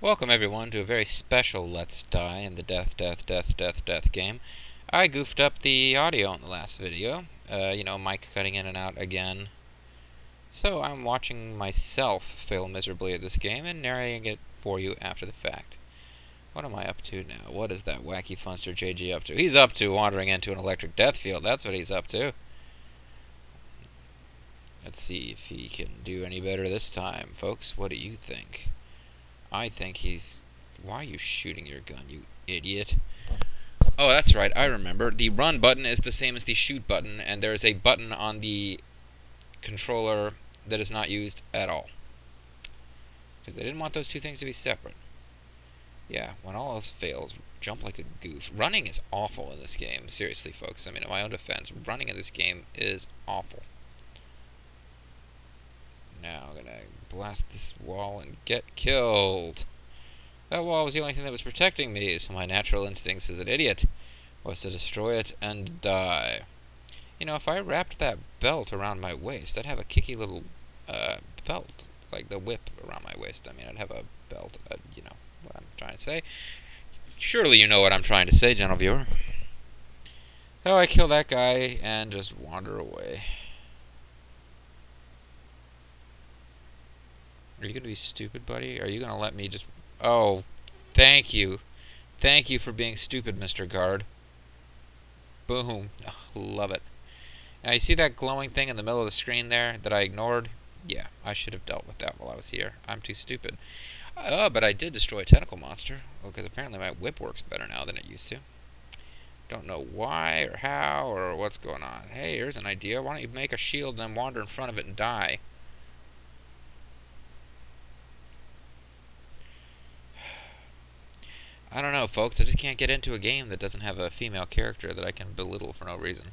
Welcome everyone to a very special Let's Die in the Death game. I goofed up the audio in the last video. Mic cutting in and out again. So I'm watching myself fail miserably at this game and narrating it for you after the fact. What am I up to now? What is that wacky funster JG up to? He's up to wandering into an electric death field. That's what he's up to. Let's see if he can do any better this time. Folks, what do you think? I think he's... Why are you shooting your gun, you idiot? Oh, that's right, I remember. The run button is the same as the shoot button, and there's a button on the controller that is not used at all. Because they didn't want those two things to be separate. Yeah, when all else fails, jump like a goof. Running is awful in this game, seriously, folks. I mean, in my own defense, running in this game is awful. Now I'm gonna blast this wall and get killed. That wall was the only thing that was protecting me, so my natural instincts as an idiot was to destroy it and die. You know, if I wrapped that belt around my waist, I'd have a kicky little belt, like the whip around my waist. I mean, I'd have a belt, you know what I'm trying to say. Surely you know what I'm trying to say, gentle viewer. So I kill that guy and just wander away. Are you gonna be stupid, buddy? Are you gonna let me just... Oh, thank you. Thank you for being stupid, Mr. Guard. Boom. Oh, love it. Now, you see that glowing thing in the middle of the screen there that I ignored? Yeah, I should have dealt with that while I was here. I'm too stupid. But I did destroy a tentacle monster. Oh, because apparently my whip works better now than it used to. Don't know why or how or what's going on. Hey, here's an idea. Why don't you make a shield and then wander in front of it and die? I don't know, folks. I just can't get into a game that doesn't have a female character that I can belittle for no reason.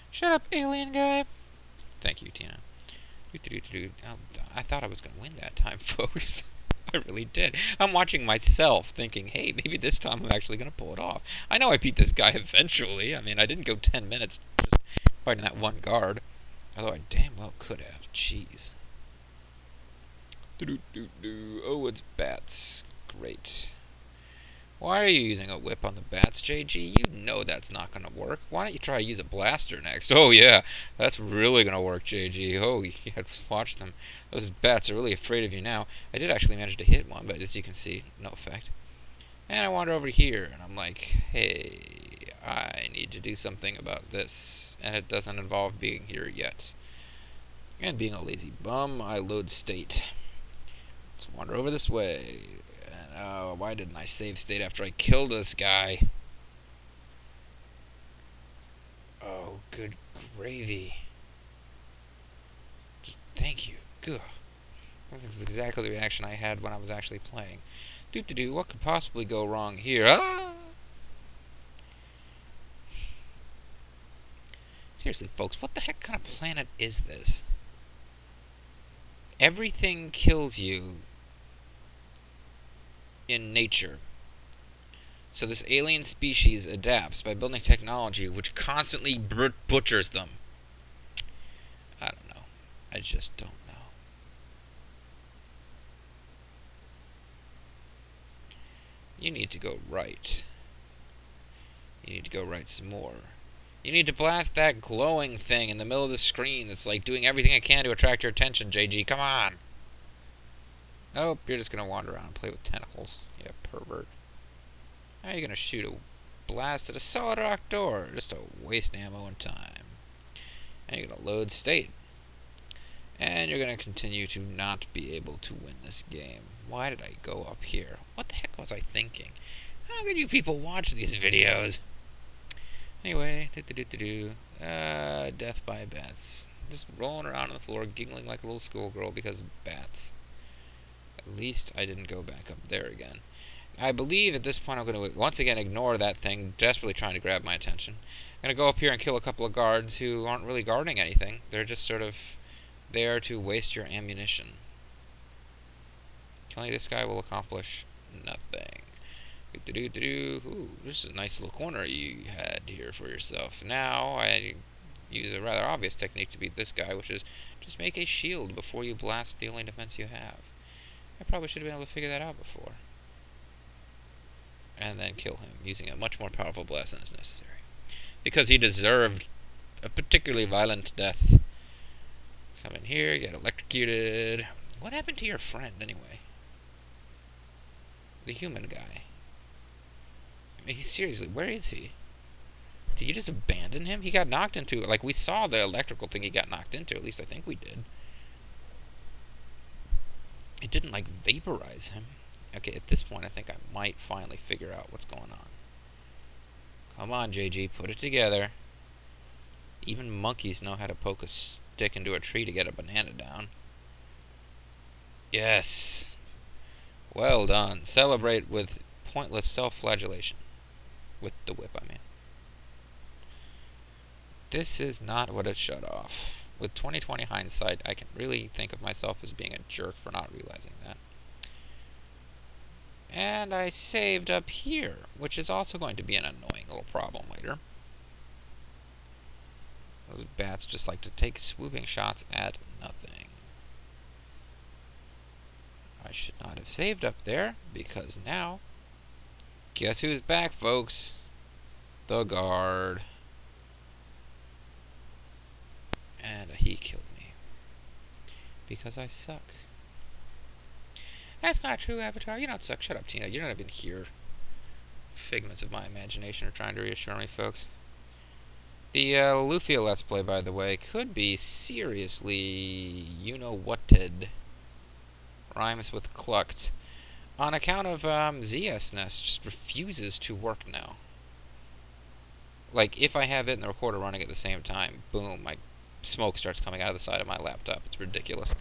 Shut up, alien guy. Thank you, Tina. Oh, I thought I was going to win that time, folks. I really did. I'm watching myself thinking, hey, maybe this time I'm actually going to pull it off. I know I beat this guy eventually. I mean, I didn't go 10 minutes just fighting that one guard. Although I damn well could have. Jeez. Oh, it's bats. Great. Why are you using a whip on the bats, JG? You know that's not going to work. Why don't you try to use a blaster next? Oh, yeah, that's really going to work, JG. Oh, you have to watch them. Those bats are really afraid of you now. I did actually manage to hit one, but as you can see, no effect. And I wander over here, and I'm like, hey, I need to do something about this. And it doesn't involve being here yet. And being a lazy bum, I load state. Let's wander over this way. Oh, why didn't I save state after I killed this guy? Oh, good gravy. Just thank you. Good. That was exactly the reaction I had when I was actually playing. What could possibly go wrong here? Ah! Seriously, folks, what the heck kind of planet is this? Everything kills you in nature. So this alien species adapts by building technology which constantly butchers them. I don't know. I just don't know. You need to go right. You need to go right some more. You need to blast that glowing thing in the middle of the screen that's like doing everything it can to attract your attention, JG. Come on! Nope, you're just going to wander around and play with tentacles. Yeah, pervert. How are you going to shoot a blast at a solid rock door? Just to waste ammo and time. And you're going to load state. And you're going to continue to not be able to win this game. Why did I go up here? What the heck was I thinking? How can you people watch these videos? Anyway, death by bats. Just rolling around on the floor, giggling like a little schoolgirl because of bats. At least I didn't go back up there again. I believe at this point I'm going to once again ignore that thing desperately trying to grab my attention. I'm going to go up here and kill a couple of guards who aren't really guarding anything. They're just sort of there to waste your ammunition. Killing this guy will accomplish nothing. Ooh, this is a nice little corner you had here for yourself. Now I use a rather obvious technique to beat this guy, which is just make a shield before you blast the only defense you have. I probably should have been able to figure that out before. And then kill him using a much more powerful blast than is necessary. Because he deserved a particularly violent death. Come in here, get electrocuted. What happened to your friend, anyway? The human guy. I mean, seriously, where is he? Did you just abandon him? He got knocked into... Like, we saw the electrical thing he got knocked into. At least I think we did. It didn't, like, vaporize him. Okay, at this point, I think I might finally figure out what's going on. Come on, JG, put it together. Even monkeys know how to poke a stick into a tree to get a banana down. Yes. Well done. Celebrate with pointless self-flagellation. With the whip, I mean. This is not what it shut off. With 20/20 hindsight, I can really think of myself as being a jerk for not realizing that. And I saved up here, which is also going to be an annoying little problem later. Those bats just like to take swooping shots at nothing. I should not have saved up there, because now, guess who's back, folks? The guard. And he killed me. Because I suck. That's not true, Avatar. You don't suck. Shut up, Tina. You're not even here. Figments of my imagination are trying to reassure me, folks. The Lufia Let's Play, by the way, could be seriously you-know-whated. Rhymes with clucked. On account of ZSNES just refuses to work now. Like, if I have it and the recorder running at the same time, boom, my smoke starts coming out of the side of my laptop. It's ridiculous.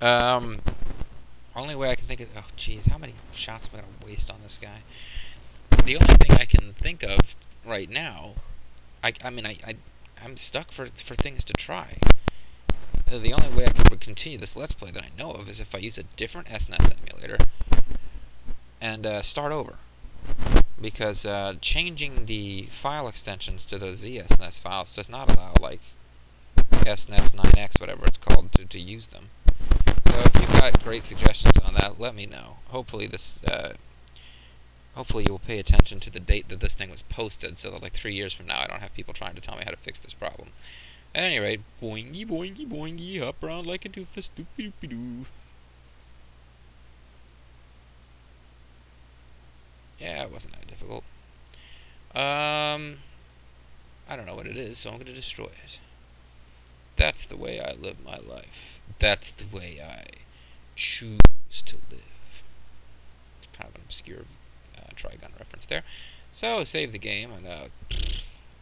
Only way I can think of... Oh, jeez, how many shots am I going to waste on this guy? The only thing I can think of right now... I'm stuck for things to try. The only way I could continue this Let's Play that I know of is if I use a different SNES emulator and start over. Because changing the file extensions to those ZSNES files does not allow, like, SNES 9X, whatever it's called, to use them. So if you've got great suggestions on that, let me know. Hopefully this... Hopefully you will pay attention to the date that this thing was posted, so that like 3 years from now I don't have people trying to tell me how to fix this problem. At any rate, boingy, boingy, boingy, hop around like a doofus, doopy-doopy-doo. Yeah, it wasn't that difficult. I don't know what it is, so I'm going to destroy it. That's the way I live my life. That's the way I choose to live. Kind of an obscure Trigun reference there. So, save the game, and,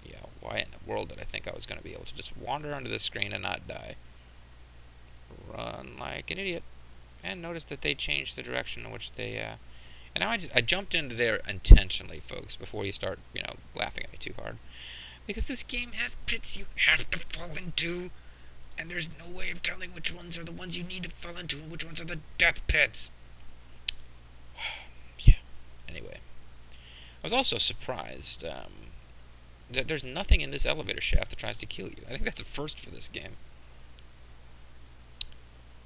yeah, why in the world did I think I was going to be able to just wander onto the screen and not die? Run like an idiot. And notice that they changed the direction in which they, and now I jumped into there intentionally, folks, before you start, laughing at me too hard. Because this game has pits you have to fall into, and there's no way of telling which ones are the ones you need to fall into and which ones are the death pits. Yeah. Anyway. I was also surprised that there's nothing in this elevator shaft that tries to kill you. I think that's a first for this game.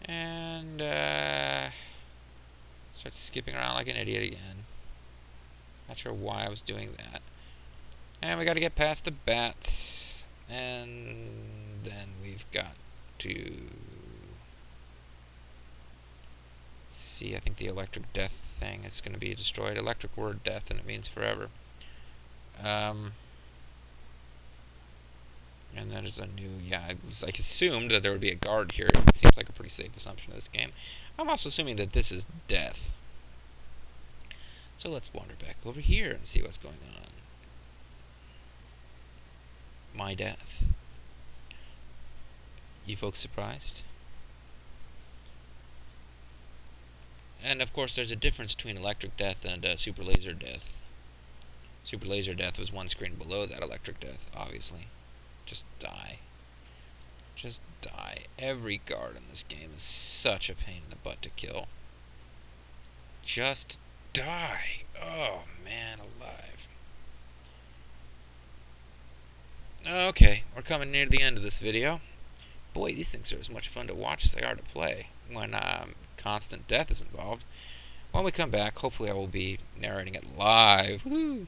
And, start skipping around like an idiot again. Not sure why I was doing that. And we gotta get past the bats. And then we've got to see, I think the electric death thing is going to be destroyed. Electric word death, and it means forever. And there's a new, I assumed that there would be a guard here. It seems like a pretty safe assumption of this game. I'm also assuming that this is death. So let's wander back over here and see what's going on. My death. You folks surprised? And of course there's a difference between electric death and super laser death. Super laser death was one screen below that electric death, obviously. Just die. Just die. Every guard in this game is such a pain in the butt to kill. Just die. Oh, man alive. Okay, we're coming near the end of this video. Boy, these things are as much fun to watch as they are to play. constant death is involved. When we come back, hopefully I will be narrating it live. Woohoo!